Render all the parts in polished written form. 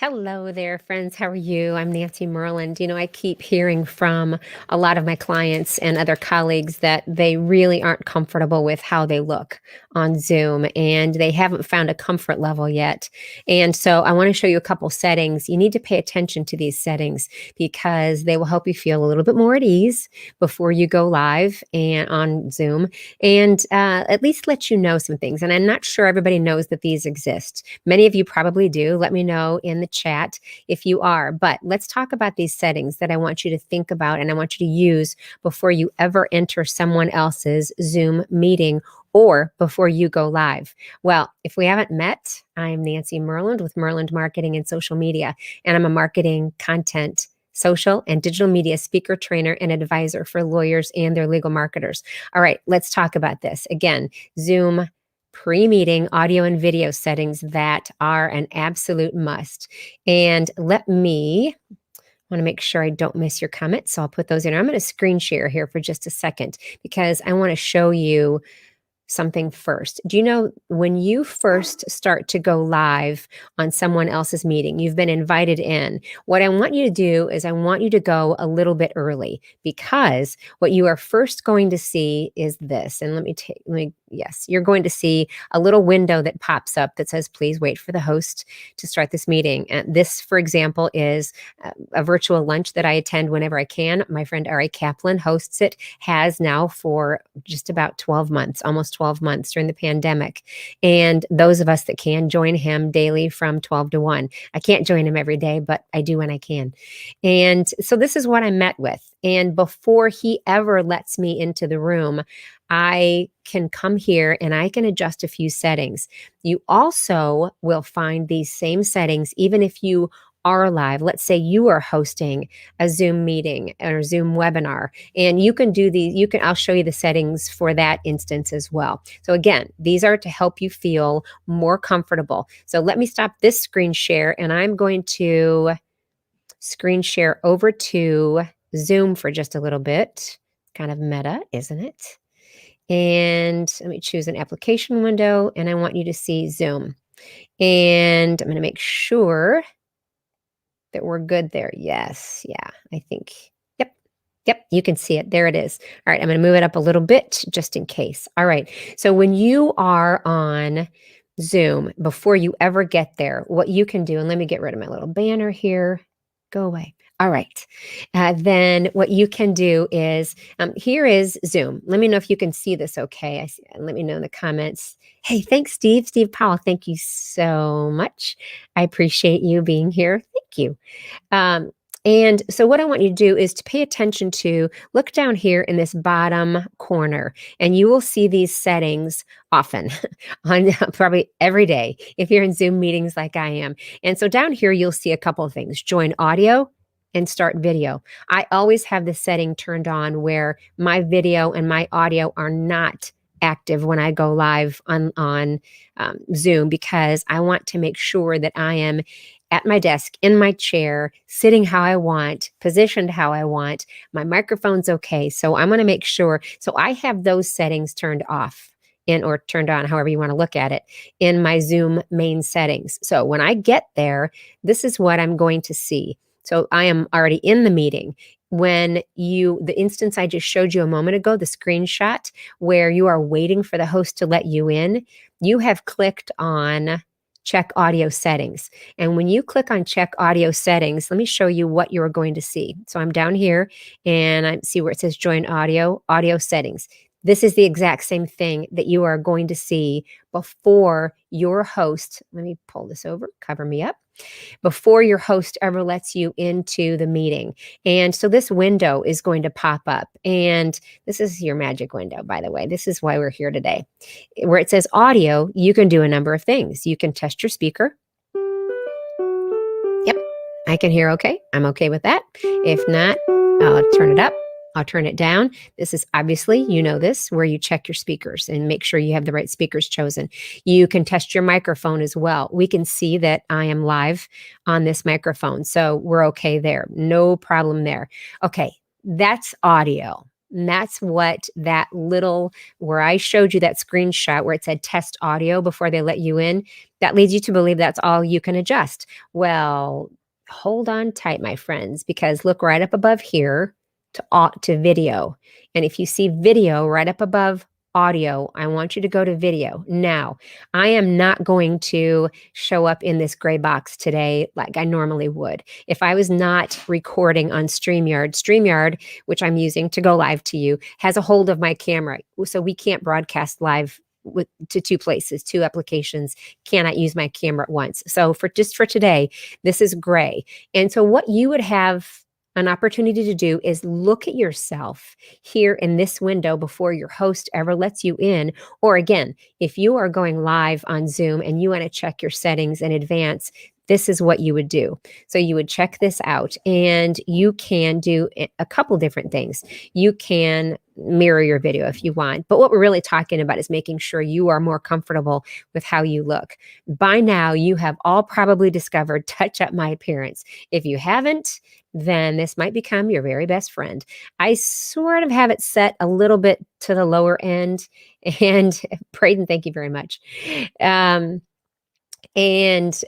Hello there, friends. How are you? I'm Nancy Merland. I keep hearing from a lot of my clients and other colleagues that they really aren't comfortable with how they look on Zoom and they haven't found a comfort level yet. And so I want to show you a couple settings. You need to pay attention to these settings because they will help you feel a little bit more at ease before you go live and on Zoom and at least let you know some things. And I'm not sure everybody knows that these exist. Many of you probably do. Let me know in the chat if you are. But let's talk about these settings that I want you to think about and I want you to use before you ever enter someone else's Zoom meeting or before you go live. Well, if we haven't met, I'm Nancy Merland with Merland Marketing and Social Media, and I'm a marketing content social and digital media speaker, trainer, and advisor for lawyers and their legal marketers. All right, let's talk about this. Again, Zoom pre-meeting audio and video settings that are an absolute must. And want to make sure I don't miss your comments, so I'll put those in. I'm going to screen share here for just a second because I want to show you something first. Do you know when you first start to go live on someone else's meeting, you've been invited in. What I want you to do is I want you to go a little bit early because what you are first going to see is this. And yes, you're going to see a little window that pops up that says, please wait for the host to start this meeting. And this, for example, is a virtual lunch that I attend whenever I can. My friend Ari Kaplan hosts it, has now for just about 12 months, almost 12 months during the pandemic. And those of us that can join him daily from 12 to 1. I can't join him every day, but I do when I can. And so this is what I met with. And before he ever lets me into the room, I can come here and I can adjust a few settings. You also will find these same settings even if you are live. Let's say you are hosting a Zoom meeting or Zoom webinar, and you can do these. I'll show you the settings for that instance as well. So again, these are to help you feel more comfortable. So let me stop this screen share and I'm going to screen share over to Zoom for just a little bit. Kind of meta, isn't it? And let me choose an application window and I want you to see Zoom. And I'm going to make sure that we're good there. Yes. Yeah, I think. Yep, you can see it. There it is. All right, I'm going to move it up a little bit just in case. All right. So when you are on Zoom, before you ever get there, what you can do, and let me get rid of my little banner here. Go away. All right. Then what you can do is, here is Zoom. Let me know if you can see this okay. Let me know in the comments. Hey, thanks, Steve. Steve Powell, thank you so much. I appreciate you being here. Thank you. And so what I want you to do is to pay attention to, look down here in this bottom corner, and you will see these settings often on probably every day if you're in Zoom meetings like I am. And so down here, you'll see a couple of things: join audio and start video. I always have the setting turned on where my video and my audio are not active when I go live on Zoom, because I want to make sure that I am at my desk, in my chair, sitting how I want, positioned how I want. My microphone's okay. So I'm going to make sure. So I have those settings turned off or turned on, however you want to look at it, in my Zoom main settings. So when I get there, this is what I'm going to see. So I am already in the meeting. When the instance I just showed you a moment ago, the screenshot where you are waiting for the host to let you in, you have clicked on check audio settings. And when you click on check audio settings, let me show you what you're going to see. So I'm down here and I see where it says join audio settings. This is the exact same thing that you are going to see before your host, let me pull this over, cover me up, before your host ever lets you into the meeting. And so this window is going to pop up. And this is your magic window, by the way. This is why we're here today. Where it says audio, you can do a number of things. You can test your speaker. Yep, I can hear okay. I'm okay with that. If not, I'll turn it up. I'll turn it down. This is obviously, you know this, where you check your speakers and make sure you have the right speakers chosen. You can test your microphone as well. We can see that I am live on this microphone, so we're okay there. No problem there. Okay, that's audio. And that's what that little, where I showed you that screenshot where it said test audio before they let you in, that leads you to believe that's all you can adjust. Well, hold on tight, my friends, because look right up above here to video. And if you see video right up above audio, I want you to go to video. Now, I am not going to show up in this gray box today like I normally would. If I was not recording on StreamYard, which I'm using to go live to you, has a hold of my camera. So we can't broadcast live to two places, two applications, cannot use my camera at once. So for today, this is gray. And so what you would have an opportunity to do is look at yourself here in this window before your host ever lets you in. Or again, if you are going live on Zoom and you want to check your settings in advance, this is what you would do. So you would check this out, and you can do a couple different things. You can mirror your video if you want, but what we're really talking about is making sure you are more comfortable with how you look. By now, you have all probably discovered Touch Up My Appearance. If you haven't, then this might become your very best friend. I sort of have it set a little bit to the lower end. And Braden, thank you very much. And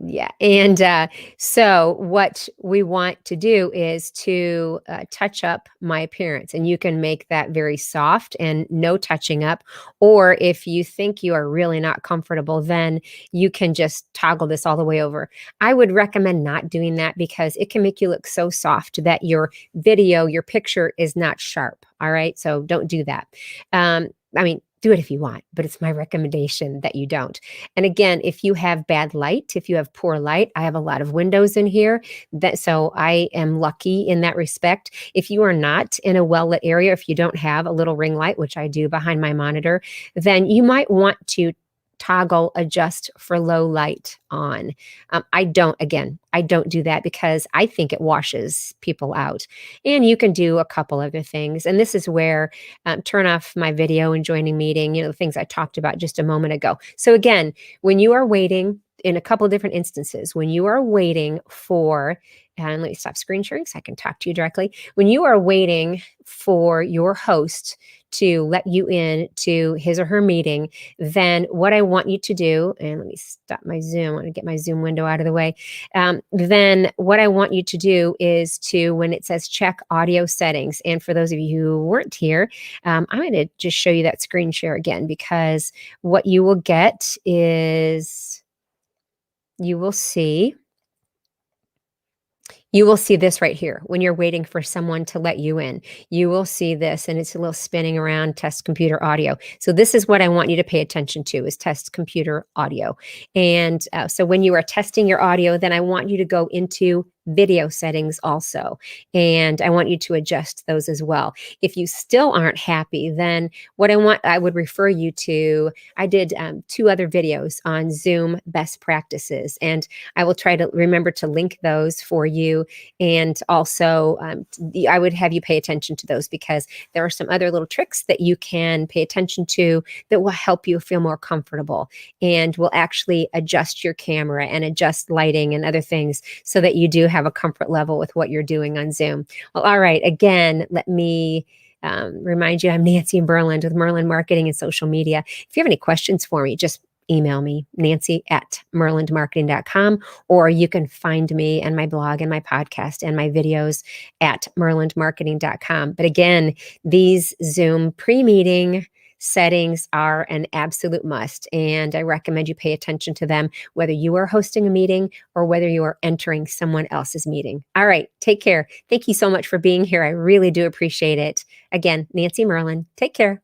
yeah. And so what we want to do is to touch up my appearance. And you can make that very soft and no touching up. Or if you think you are really not comfortable, then you can just toggle this all the way over. I would recommend not doing that because it can make you look so soft that your video, your picture is not sharp. All right. So don't do that. I mean, do it if you want, but it's my recommendation that you don't. And again, if you have bad light, if you have poor light, I have a lot of windows in here, so I am lucky in that respect. If you are not in a well-lit area, if you don't have a little ring light, which I do behind my monitor, then you might want to toggle adjust for low light on. I don't do that because I think it washes people out. And you can do a couple other things. And this is where turn off my video and joining meeting, the things I talked about just a moment ago. So again, when you are waiting, in a couple of different instances, when you are waiting for, and let me stop screen sharing so I can talk to you directly. When you are waiting for your host to let you in to his or her meeting, then what I want you to do, and let me stop my Zoom, I want to get my Zoom window out of the way. Then what I want you to do is to, when it says check audio settings, and for those of you who weren't here, I'm going to just show you that screen share again, because what you will get is you will see this right here when you're waiting for someone to let you in. You will see this, and it's a little spinning around, test computer audio. So this is what I want you to pay attention to, is test computer audio. And so when you are testing your audio, then I want you to go into video settings also. And I want you to adjust those as well. If you still aren't happy, then what I would refer you to, I did 2 other videos on Zoom best practices, and I will try to remember to link those for you. And also I would have you pay attention to those, because there are some other little tricks that you can pay attention to that will help you feel more comfortable, and will actually adjust your camera and adjust lighting and other things so that you do have a comfort level with what you're doing on Zoom. Well, all right. Again, let me remind you, I'm Nancy Merland with Merland Marketing and Social Media. If you have any questions for me, just email me, nancy@merlandmarketing.com, or you can find me and my blog and my podcast and my videos at merlandmarketing.com. But again, these Zoom pre-meeting settings are an absolute must, and I recommend you pay attention to them, whether you are hosting a meeting or whether you are entering someone else's meeting. All right, take care. Thank you so much for being here. I really do appreciate it. Again, Nancy Merland, take care.